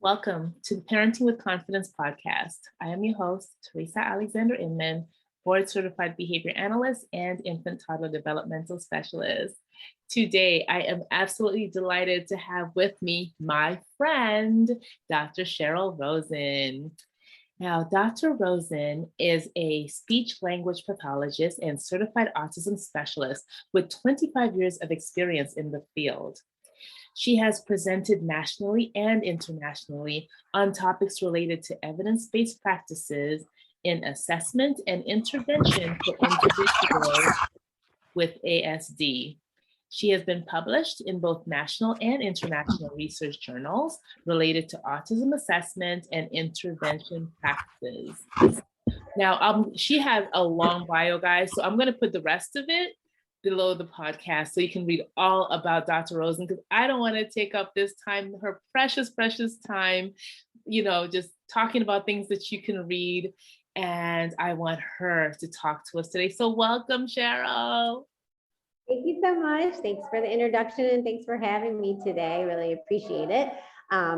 Welcome to the Parenting with Confidence podcast. I am your host, Teresa Alexander Inman, board certified behavior analyst and infant toddler developmental specialist. Today, I am absolutely delighted to have with me my friend, Dr. Sheryl Rosin. Now, Dr. Rosin is a speech language pathologist and certified autism specialist with 25 years of experience in the field. She has presented nationally and internationally on topics related to evidence-based practices in assessment and intervention for individuals with ASD. She has been published in both national and international research journals related to autism assessment and intervention practices. Now, she has a long bio, guys, so I'm going to put the rest of it below the podcast so you can read all about Dr. Rosin, because I don't want to take up this time, her precious time, just talking about things that you can read. And I want her to talk to us today. So welcome, Sheryl. Thank you so much. Thanks for the introduction and thanks for having me today. Really appreciate it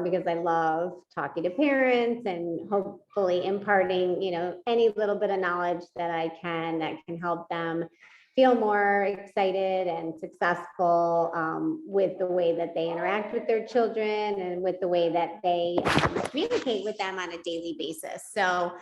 because I love talking to parents and hopefully imparting, any little bit of knowledge that can help them feel more excited and successful with the way that they interact with their children and with the way that they communicate with them on a daily basis. So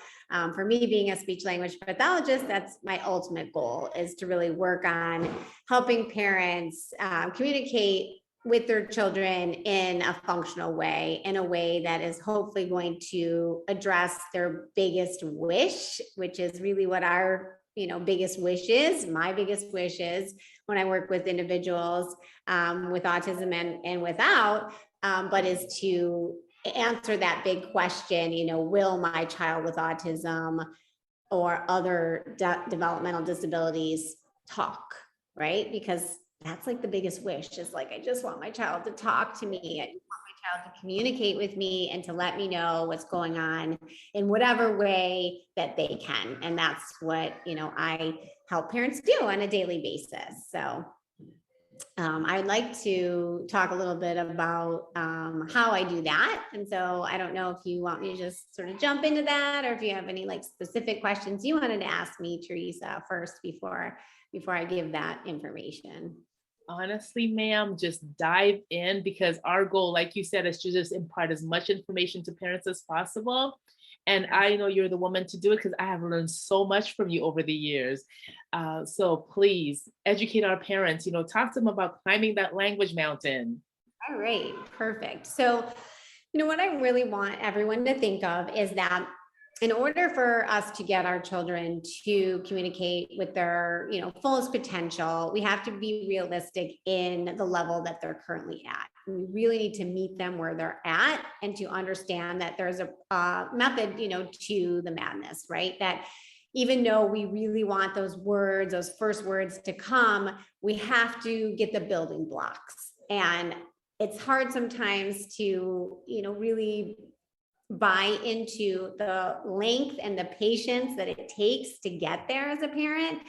for me, being a speech language pathologist, that's my ultimate goal, is to really work on helping parents communicate with their children in a functional way, in a way that is hopefully going to address their biggest wish, which is really what our biggest wish is. My biggest wish is when I work with individuals with autism and without, but is to answer that big question, will my child with autism or other developmental disabilities talk, right? Because that's like the biggest wish, is like, I just want my child to talk to me. I want my child to communicate with me and to let me know what's going on in whatever way that they can. And that's what, I help parents do on a daily basis. So I'd like to talk a little bit about how I do that. And so I don't know if you want me to just sort of jump into that, or if you have any specific questions you wanted to ask me, Teresa, first before I give that information. Honestly, ma'am, just dive in, because our goal, like you said, is to just impart as much information to parents as possible. And I know you're the woman to do it, because I have learned so much from you over the years. So please educate our parents, talk to them about climbing that language mountain. All right, perfect. So, what I really want everyone to think of is that in order for us to get our children to communicate with their, fullest potential, we have to be realistic in the level that they're currently at. We really need to meet them where they're at and to understand that there's a method, to the madness, right? That even though we really want those words, those first words to come, we have to get the building blocks. And it's hard sometimes to, really buy into the length and the patience that it takes to get there as a parent.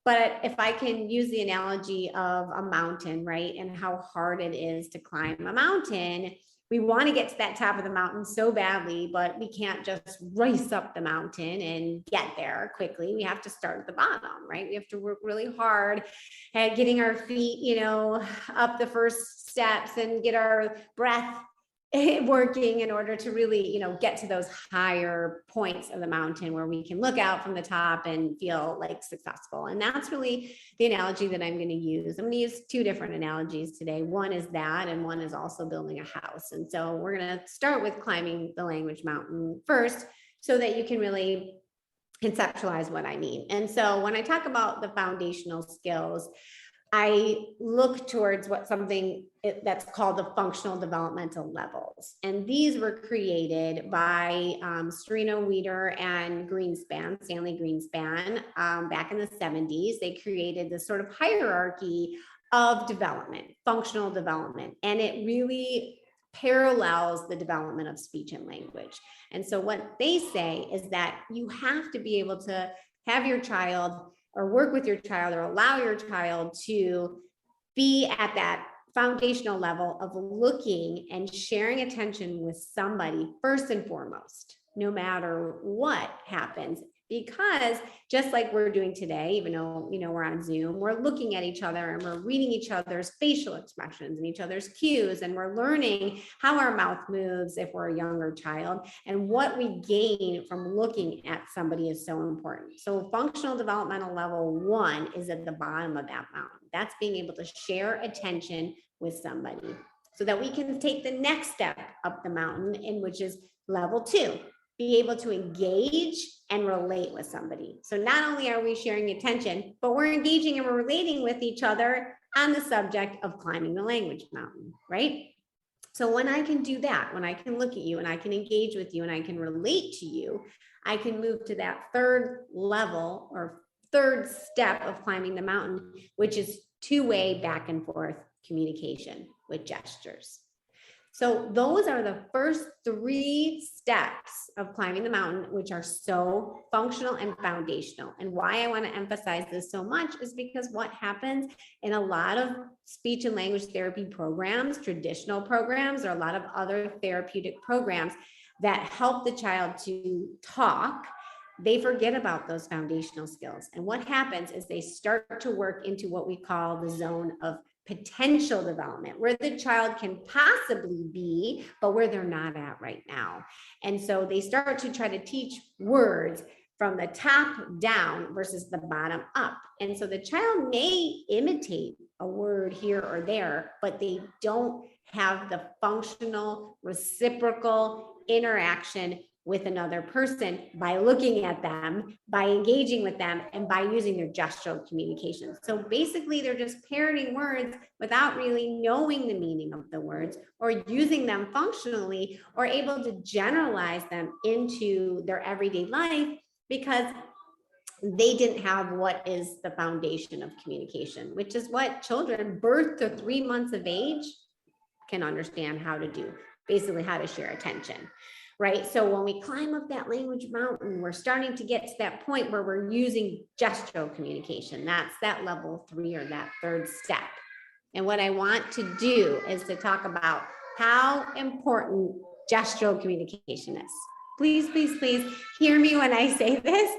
But if I can use the analogy of a mountain, right, and how hard it is to climb a mountain, we want to get to that top of the mountain so badly, but we can't just race up the mountain and get there quickly. We have to start at the bottom, right? We have to work really hard at getting our feet, up the first steps and get our breath working in order to really, get to those higher points of the mountain where we can look out from the top and feel successful. And that's really the analogy that I'm going to use. I'm going to use two different analogies today. One is that, and one is also building a house. And so we're going to start with climbing the language mountain first, so that you can really conceptualize what I mean. And so when I talk about the foundational skills, I look towards something that's called the functional developmental levels. And these were created by Serena Weider and Stanley Greenspan, back in the 70s. They created this sort of hierarchy of development, functional development, and it really parallels the development of speech and language. And so what they say is that you have to be able to have your child or work with your child or allow your child to be at that foundational level of looking and sharing attention with somebody first and foremost, no matter what happens. Because just like we're doing today, even though, we're on Zoom, we're looking at each other and we're reading each other's facial expressions and each other's cues, and we're learning how our mouth moves if we're a younger child, and what we gain from looking at somebody is so important. So functional developmental level 1 is at the bottom of that mountain. That's being able to share attention with somebody so that we can take the next step up the mountain, in which is level 2. Be able to engage and relate with somebody. So not only are we sharing attention, but we're engaging and we're relating with each other on the subject of climbing the language mountain, right? So when I can do that, when I can look at you and I can engage with you and I can relate to you, I can move to that third level or third step of climbing the mountain, which is two-way back and forth communication with gestures. So those are the first 3 steps of climbing the mountain, which are so functional and foundational. And why I want to emphasize this so much is because what happens in a lot of speech and language therapy programs, traditional programs, or a lot of other therapeutic programs that help the child to talk, they forget about those foundational skills. And what happens is they start to work into what we call the zone of potential development, where the child can possibly be, but where they're not at right now. And so they start to try to teach words from the top down versus the bottom up. And so the child may imitate a word here or there, but they don't have the functional reciprocal interaction with another person by looking at them, by engaging with them, and by using their gestural communication. So basically, they're just parroting words without really knowing the meaning of the words or using them functionally or able to generalize them into their everyday life because they didn't have what is the foundation of communication, which is what children birth to 3 months of age can understand how to do, basically how to share attention. Right? So when we climb up that language mountain, we're starting to get to that point where we're using gestural communication. That's that level 3 or that third step. And what I want to do is to talk about how important gestural communication is. Please, please, please hear me when I say this,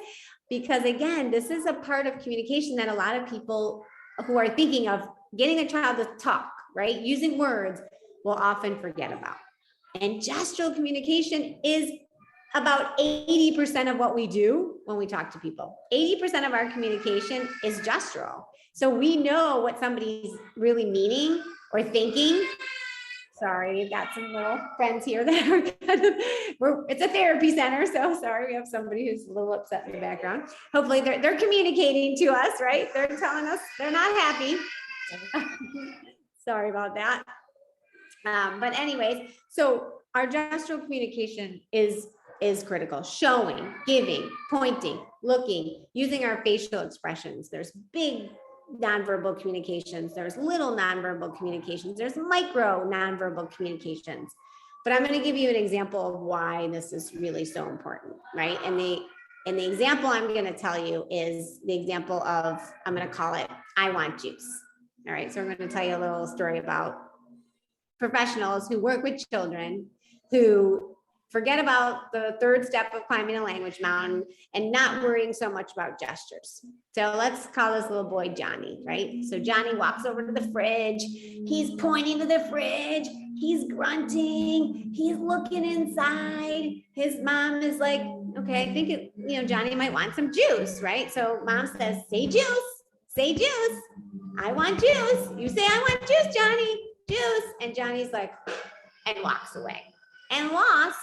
because again, this is a part of communication that a lot of people who are thinking of getting a child to talk, right? Using words will often forget about. And gestural communication is about 80% of what we do when we talk to people. 80% of our communication is gestural. So we know what somebody's really meaning or thinking. Sorry, we've got some little friends here that are it's a therapy center. So sorry, we have somebody who's a little upset in the background. Hopefully they're communicating to us, right? They're telling us they're not happy. Sorry about that. But anyways, so our gestural communication is critical. Showing, giving, pointing, looking, using our facial expressions. There's big nonverbal communications. There's little nonverbal communications. There's micro nonverbal communications. But I'm going to give you an example of why this is really so important, right? And the example I'm going to tell you is the example of, I'm going to call it, I want juice. All right. So I'm going to tell you a little story about professionals who work with children who forget about the third step of climbing a language mountain and not worrying so much about gestures. So let's call this little boy Johnny, right? So Johnny walks over to the fridge. He's pointing to the fridge. He's grunting. He's looking inside. His mom is like, okay, I think Johnny might want some juice, right? So mom says, say juice, say juice. I want juice. You say, I want juice, Johnny. Juice. And Johnny's like, and walks away and lost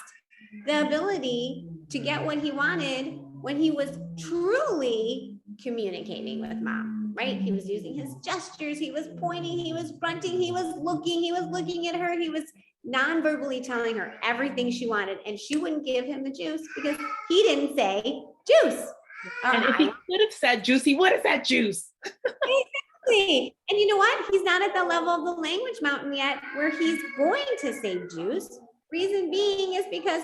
the ability to get what he wanted when he was truly communicating with mom, right? He was using his gestures. He was pointing, he was grunting, he was looking at her. He was non-verbally telling her everything she wanted, and she wouldn't give him the juice because he didn't say juice. And if he could have said juice, he would have said juice. Exactly. And you know what? He's not at the level of the language mountain yet where he's going to say juice. Reason being is because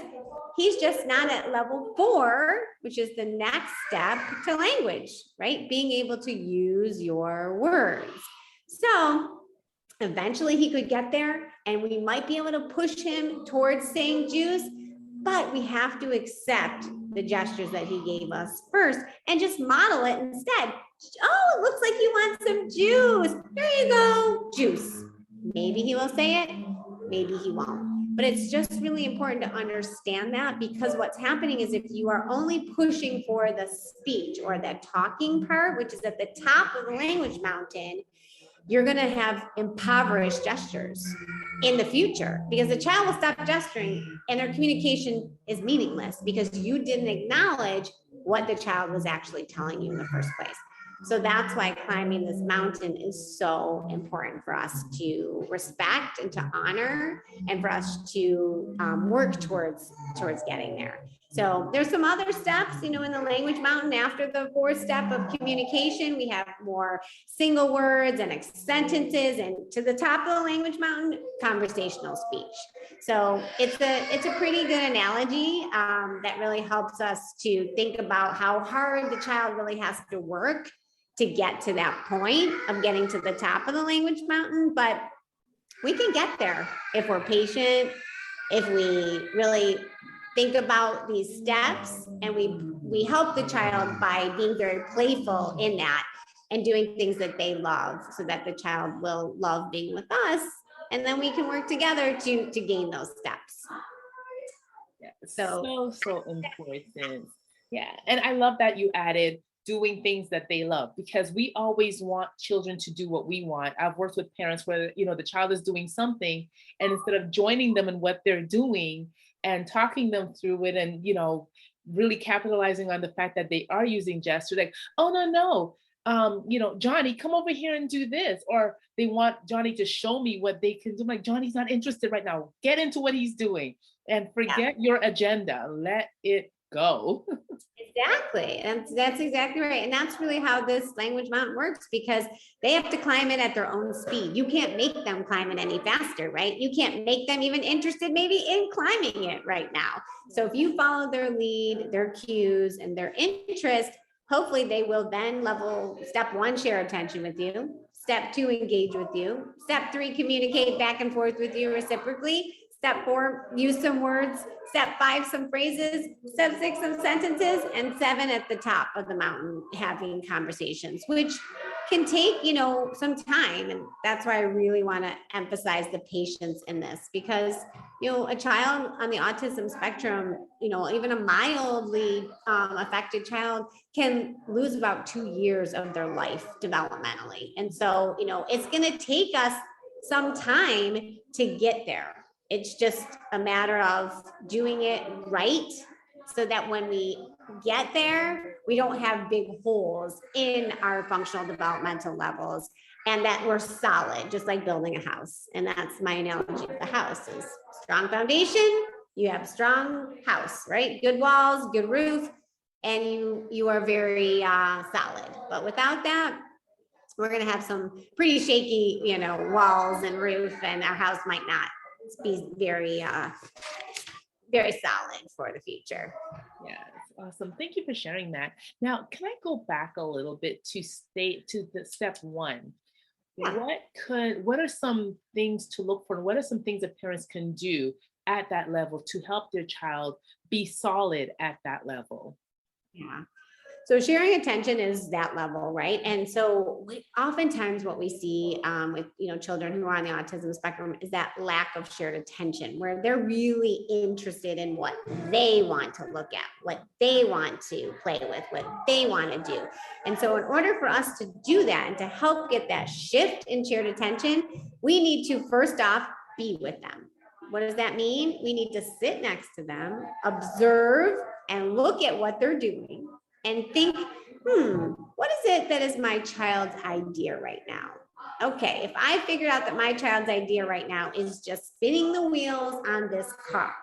he's just not at level 4, which is the next step to language, right? Being able to use your words. So Eventually he could get there and we might be able to push him towards saying juice, but we have to accept the gestures that he gave us first and just model it instead. Oh, it looks like you want some juice. There you go, juice. Maybe he will say it, maybe he won't. But it's just really important to understand that, because what's happening is if you are only pushing for the speech or the talking part, which is at the top of the language mountain, you're going to have impoverished gestures in the future, because the child will stop gesturing and their communication is meaningless because you didn't acknowledge what the child was actually telling you in the first place. So that's why climbing this mountain is so important for us to respect and to honor, and for us to work towards getting there. So there's some other steps, in the language mountain. After the fourth step of communication, we have more single words and sentences, and to the top of the language mountain, conversational speech. So it's a pretty good analogy that really helps us to think about how hard the child really has to work to get to that point of getting to the top of the language mountain. But we can get there if we're patient, if we really think about these steps, and we help the child by being very playful in that and doing things that they love, so that the child will love being with us, and then we can work together to gain those steps. Yeah, so important. Yeah, and I love that you added doing things that they love, because we always want children to do what we want. I've worked with parents where, the child is doing something, and instead of joining them in what they're doing and talking them through it, and, really capitalizing on the fact that they are using gestures, like, oh, no, Johnny, come over here and do this. Or they want Johnny to show me what they can do. I'm like, Johnny's not interested right now. Get into what he's doing and forget your agenda. Let it go. Exactly. And that's exactly right. And that's really how this language mountain works, because they have to climb it at their own speed. You can't make them climb it any faster, right? You can't make them even interested maybe in climbing it right now. So if you follow their lead, their cues, and their interest, hopefully they will then level step 1, share attention with you. Step 2, engage with you. Step 3, communicate back and forth with you reciprocally. Step 4, use some words. Step 5, some phrases. Step 6, some sentences. And 7, at the top of the mountain, having conversations, which can take, some time. And that's why I really want to emphasize the patience in this, because, a child on the autism spectrum, even a mildly affected child can lose about 2 years of their life developmentally. And so, it's going to take us some time to get there. It's just a matter of doing it right, so that when we get there, we don't have big holes in our functional developmental levels, and that we're solid, just like building a house. And that's my analogy of the house: is strong foundation, you have strong house, right? Good walls, good roof, and you are very solid. But without that, we're going to have some pretty shaky, walls and roof, and our house might not be very solid for the future. Yeah, awesome. Thank you for sharing that. Now, can I go back a little bit to the step 1? Yeah. What are some things to look for? What are some things that parents can do at that level to help their child be solid at that level? Yeah. So sharing attention is that level, right? And so oftentimes what we see with children who are on the autism spectrum is that lack of shared attention, where they're really interested in what they want to look at, what they want to play with, what they want to do. And so in order for us to do that and to help get that shift in shared attention, we need to first off be with them. What does that mean? We need to sit next to them, observe, and look at what they're doing, and think, what is it that is my child's idea right now? Okay, if I figured out that my child's idea right now is just spinning the wheels on this car,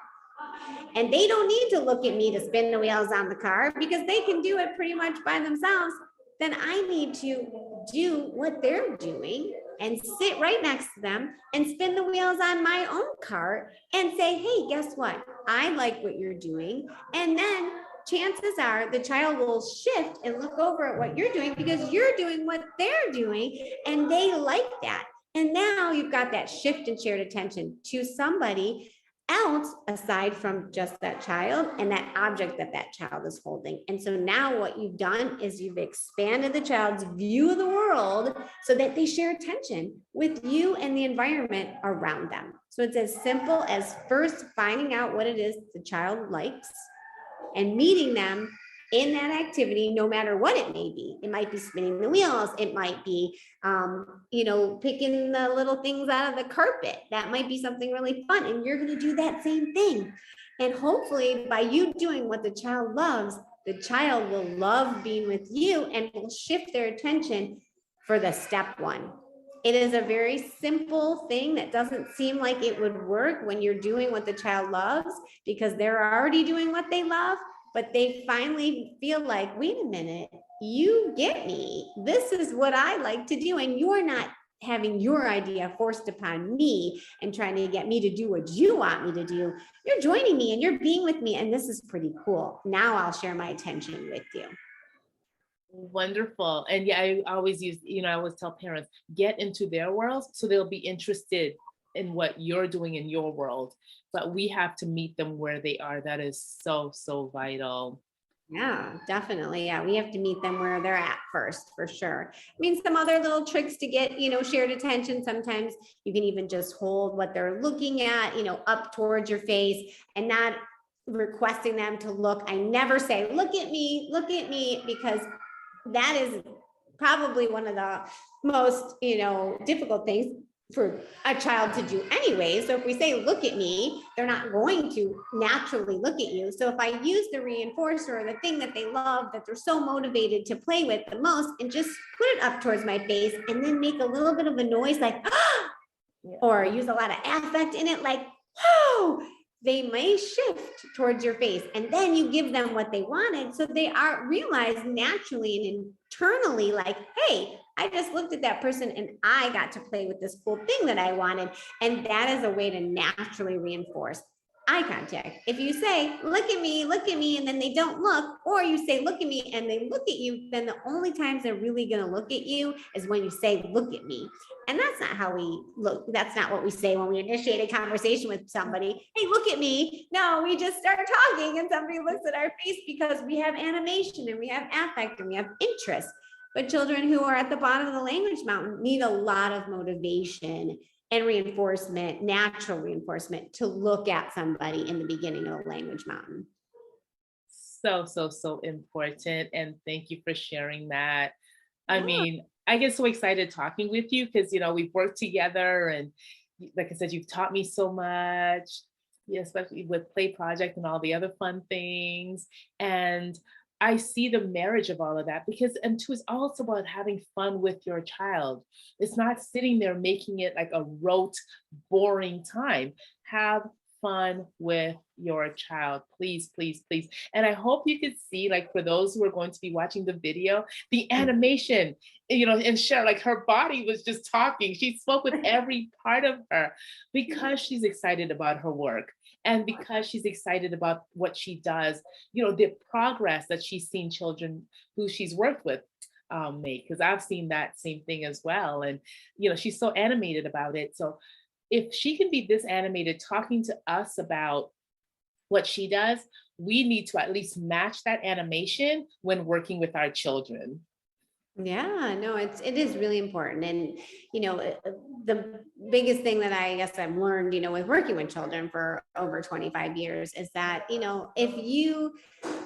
and they don't need to look at me to spin the wheels on the car because they can do it pretty much by themselves, then I need to do what they're doing and sit right next to them and spin the wheels on my own car and say, hey, guess what? I like what you're doing. And then chances are the child will shift and look over at what you're doing because you're doing what they're doing, and they like that. And now you've got that shift in shared attention to somebody else aside from just that child and that object that that child is holding. And so now what you've done is you've expanded the child's view of the world so that they share attention with you and the environment around them. So it's as simple as first finding out what it is the child likes and meeting them in that activity, no matter what it may be. It might be spinning the wheels. It might be, picking the little things out of the carpet. That might be something really fun. And you're going to do that same thing. And hopefully by you doing what the child loves, the child will love being with you and will shift their attention for the step one. It is a very simple thing that doesn't seem like it would work when you're doing what the child loves because they're already doing what they love. But they finally feel like, wait a minute, you get me. This is what I like to do. And you're not having your idea forced upon me and trying to get me to do what you want me to do. You're joining me and you're being with me. And this is pretty cool. Now I'll share my attention with you. Wonderful. And yeah, I always I always tell parents, get into their world so they'll be interested in what you're doing in your world. But we have to meet them where they are. That is so, so vital. Yeah, definitely. Yeah, we have to meet them where they're at first, for sure. I mean, some other little tricks to get, shared attention. Sometimes you can even just hold what they're looking at, up towards your face and not requesting them to look. I never say, look at me, because that is probably one of the most, difficult things for a child to do anyway. So if we say, look at me, they're not going to naturally look at you. So if I use the reinforcer or the thing that they love, that they're so motivated to play with the most, and just put it up towards my face and then make a little bit of a noise like, ah, or use a lot of affect in it, like, whoa, they may shift towards your face. And then you give them what they wanted. So they are realized naturally and internally, like, hey, I just looked at that person and I got to play with this cool thing that I wanted. And that is a way to naturally reinforce eye contact. If you say, look at me, and then they don't look, or you say, look at me, and they look at you, then the only times they're really going to look at you is when you say, look at me. And that's not how we look. That's not what we say when we initiate a conversation with somebody. Hey, look at me. No, we just start talking and somebody looks at our face because we have animation and we have affect and we have interest. But children who are at the bottom of the language mountain need a lot of motivation and reinforcement, natural reinforcement, to look at somebody in the beginning of the language mountain. So, so, so important. And thank you for sharing that. I mean, I get so excited talking with you because, we've worked together and like I said, you've taught me so much, especially with Play Project and all the other fun things. And I see the marriage of all of that because, and too, it's also about having fun with your child. It's not sitting there making it like a rote, boring time. Have fun with your child, please, please, please. And I hope you could see, like, for those who are going to be watching the video, the animation, and Cheryl, like, her body was just talking. She spoke with every part of her because she's excited about her work. And because she's excited about what she does, the progress that she's seen children who she's worked with make, because I've seen that same thing as well. And, she's so animated about it. So if she can be this animated talking to us about what she does, we need to at least match that animation when working with our children. Yeah, no, it is really important. And, the biggest thing that I guess I've learned, with working with children for over 25 years is that, if you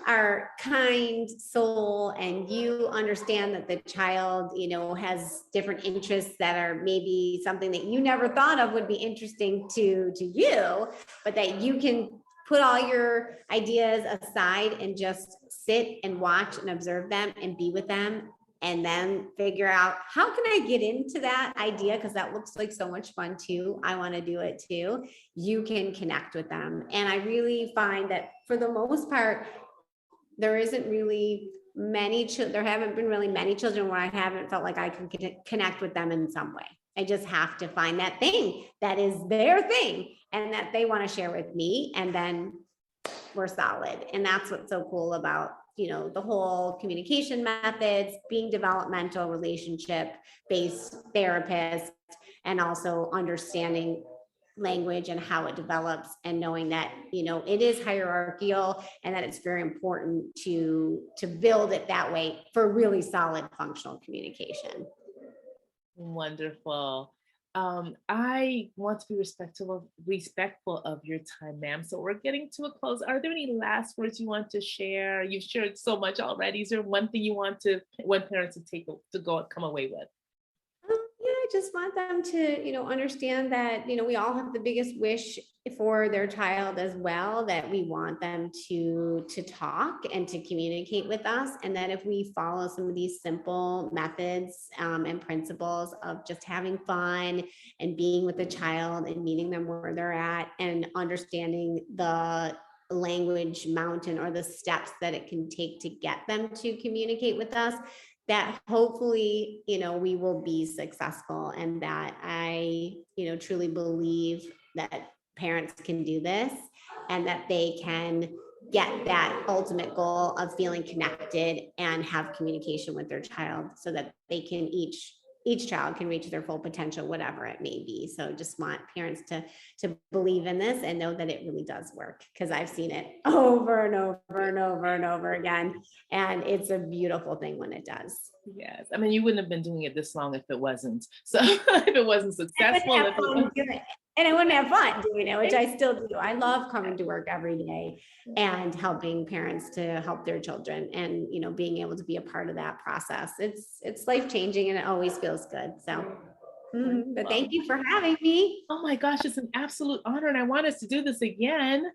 are kind soul and you understand that the child, has different interests that are maybe something that you never thought of would be interesting to you, but that you can put all your ideas aside and just sit and watch and observe them and be with them. And then figure out, how can I get into that idea? Because that looks like so much fun too. I want to do it too. You can connect with them. And I really find that for the most part, there haven't been really many children where I haven't felt like I can connect with them in some way. I just have to find that thing that is their thing and that they want to share with me. And then we're solid. And that's what's so cool about the whole communication methods, being developmental, relationship-based therapist, and also understanding language and how it develops, and knowing that, it is hierarchical, and that it's very important to build it that way for really solid functional communication. Wonderful. I want to be respectful of your time, ma'am. So we're getting to a close. Are there any last words you want to share? You've shared so much already. Is there one thing you want parents to come away with? Yeah, I just want them to, understand that, we all have the biggest wish for their child as well, that we want them to talk and to communicate with us. And that if we follow some of these simple methods and principles of just having fun and being with the child and meeting them where they're at and understanding the language mountain or the steps that it can take to get them to communicate with us, that hopefully, we will be successful. And that I, truly believe that parents can do this, and that they can get that ultimate goal of feeling connected and have communication with their child, so that they can each child can reach their full potential, whatever it may be. So just want parents to believe in this and know that it really does work, because I've seen it over and over and over and over again. And it's a beautiful thing when it does. Yes. I mean, you wouldn't have been doing it this long if it wasn't. So if it wasn't successful. And I wouldn't have fun doing it, which I still do. I love coming to work every day and helping parents to help their children, and, being able to be a part of that process. It's life-changing, and it always feels good. So, but thank you for having me. Oh my gosh, it's an absolute honor. And I want us to do this again.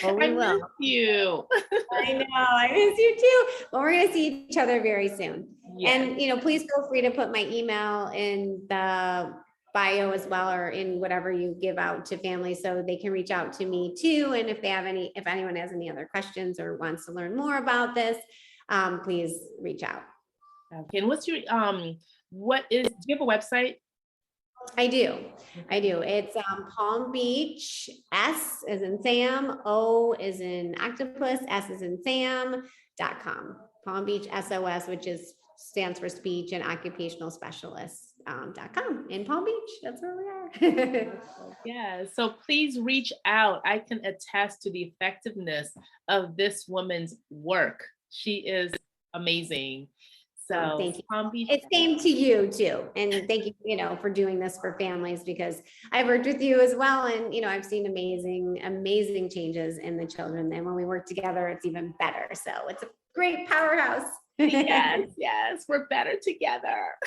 Well, we will. Miss you. I know, I miss you too. Well, we're going to see each other very soon. Yes. And, please feel free to put my email in the bio as well, or in whatever you give out to families, so they can reach out to me too. And if anyone has any other questions or wants to learn more about this, please reach out. Okay. And what's your, do you have a website? I do. It's Palm Beach, S as in Sam, O as in octopus, S as in Sam.com. Palm Beach SOS, which stands for speech and occupational specialist.com in Palm Beach. That's where we are. Yeah. So please reach out. I can attest to the effectiveness of this woman's work. She is amazing. So thank you. It's same to you too. And thank you, for doing this for families, because I've worked with you as well. And, I've seen amazing changes in the children. And when we work together, it's even better. So it's a great powerhouse. Yes, we're better together.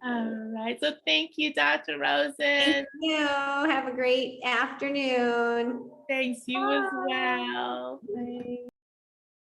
All right. So thank you, Dr. Rosin. Thank you. Have a great afternoon. Thanks, you as well.